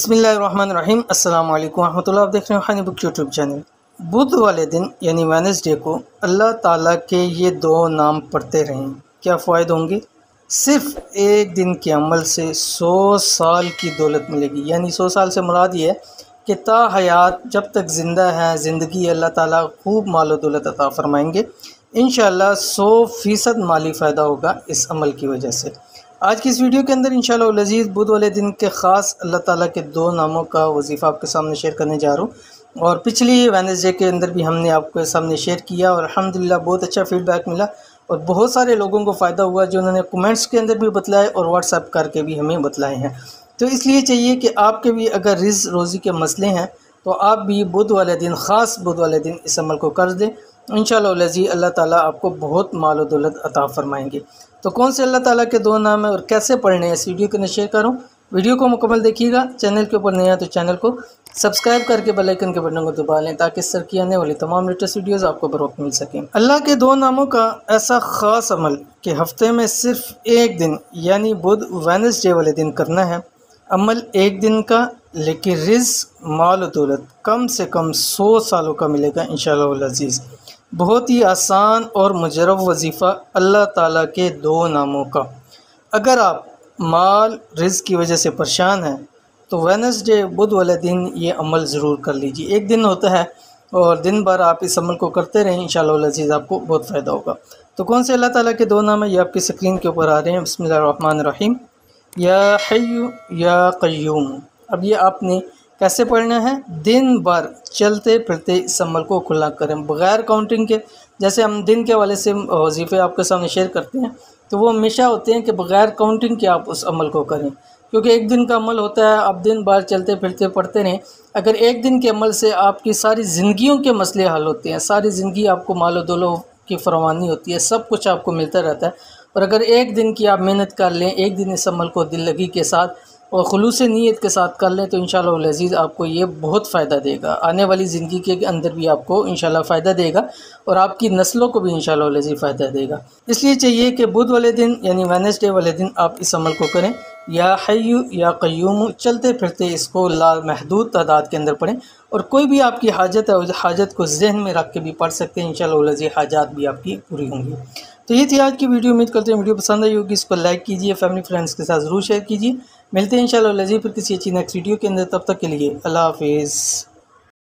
बिस्मिल्लाहिर्रहमानिर्रहीम। अस्सलाम वालेकुम रहमतुल्लाह। आप देख रहे हैं खानी बुक यूट्यूब चैनल। बुध वाले दिन यानी वेडनेसडे को अल्लाह ताला के ये दो नाम पढ़ते रहें, क्या फ़ायदे होंगे? सिर्फ़ एक दिन के अमल से 100 साल की दौलत मिलेगी। यानी 100 साल से मुराद ये है कि ता हयात जब तक ज़िंदा है, ज़िंदगी अल्लाह ताला खूब माल और दौलत अता फ़रमाएंगे। इंशाअल्लाह 100% माली फ़ायदा होगा इस अमल की वजह से। आज की इस वीडियो के अंदर इंशाअल्लाह लजीज़ बुध वाले दिन के ख़ास अल्लाह ताला के दो नामों का वजीफ़ा आपके सामने शेयर करने जा रहा हूँ। और पिछली वेडनेसडे के अंदर भी हमने आपके सामने शेयर किया और अल्हम्दुलिल्लाह बहुत अच्छा फ़ीडबैक मिला और बहुत सारे लोगों को फ़ायदा हुआ, जो उन्होंने कमेंट्स के अंदर भी बतलाए और व्हाट्सएप करके भी हमें बतलाए हैं। तो इसलिए चाहिए कि आपके भी अगर रिज़्क़ रोज़ी के मसले हैं तो आप भी बुध वाले दिन, ख़ास बुध वाले दिन इस अमल को कर दें। इंशाअल्लाह लजीज़ अल्लाह ताला आपको बहुत माल और दौलत अता फ़रमाएंगे। तो कौन से अल्लाह ताला के दो नाम है और कैसे पढ़ने हैं, इस वीडियो को शेयर करूँ। वीडियो को मुकम्मल देखिएगा। चैनल के ऊपर नया तो चैनल को सब्सक्राइब करके बेल आइकन के बटन को दबा लें ताकि इस तरह की आने वाली तमाम लेटेस्ट वीडियोज़ आपको बर वक्त मिल सकें। अल्लाह के दो नामों का ऐसा ख़ास अमल कि हफ्ते में सिर्फ एक दिन यानी बुध वेडनेसडे वाले दिन करना है। अमल एक दिन का, लेकिन रिज़्क़ माल और दौलत कम से कम 100 सालों का मिलेगा इंशाअल्लाह अज़ीज़। बहुत ही आसान और मजरब वजीफ़ा अल्लाह ताला के दो नामों का। अगर आप माल रिज़्क़ की वजह से परेशान हैं तो वेडनेसडे बुध वाले दिन ये अमल ज़रूर कर लीजिए। एक दिन होता है और दिन भर आप इस अमल को करते रहें, इंशाअल्लाह अज़ीज़ आपको बहुत फ़ायदा होगा। तो कौन से अल्लाह ताला के दो नाम है ये आपकी स्क्रीन के ऊपर आ रहे हैं। बिस्मिल्लाहिर्रहमानिर्रहीम, या हय्यु या क़य्यूम। अब ये आपने कैसे पढ़ना है? दिन भर चलते फिरते इस अमल को खुला करें बग़ैर काउंटिंग के। जैसे हम दिन के वाले से वजीफ़े आपके सामने शेयर करते हैं तो वो हमेशा होते हैं कि बग़ैर काउंटिंग के आप उस अमल को करें, क्योंकि एक दिन का अमल होता है। आप दिन भर चलते फिरते पढ़ते रहें। अगर एक दिन के अमल से आपकी सारी ज़िंदगियों के मसले हल होते हैं, सारी ज़िंदगी आपको माल और दौलत की फरमानी होती है, सब कुछ आपको मिलता रहता है। और अगर एक दिन की आप मेहनत कर लें, एक दिन इस अमल को दिल लगी के साथ और खुलूस नीयत के साथ कर लें तो इंशाअल्लाह अज़ीज़ आपको ये बहुत फ़ायदा देगा। आने वाली ज़िंदगी के अंदर भी आपको इंशाअल्लाह फ़ायदा देगा और आपकी नस्लों को भी इंशाअल्लाह अज़ीज़ फ़ायदा देगा। इसलिए चाहिए कि बुध वाले दिन यानी वेडनेसडे वाले दिन आप इस अमल को करें। या हय्यु या क़य्यूम, चलते फिरते इसको लामहदूद तादाद के अंदर पढ़ें। और कोई भी आपकी हाजत है, उस हाजत को जहन में रख के भी पढ़ सकते हैं। इंशाअल्लाह अज़ीज़ हाजात भी आपकी पूरी होंगी। तो ये थी आज की वीडियो। उम्मीद करते हैं वीडियो पसंद आई होगी। इसको लाइक कीजिए, फैमिली फ्रेंड्स के साथ ज़रूर शेयर कीजिए। मिलते हैं इंशाअल्लाह लजीज़ फिर किसी अच्छी नेक्स्ट वीडियो के अंदर। तब तक के लिए अल्लाह हाफ़िज़।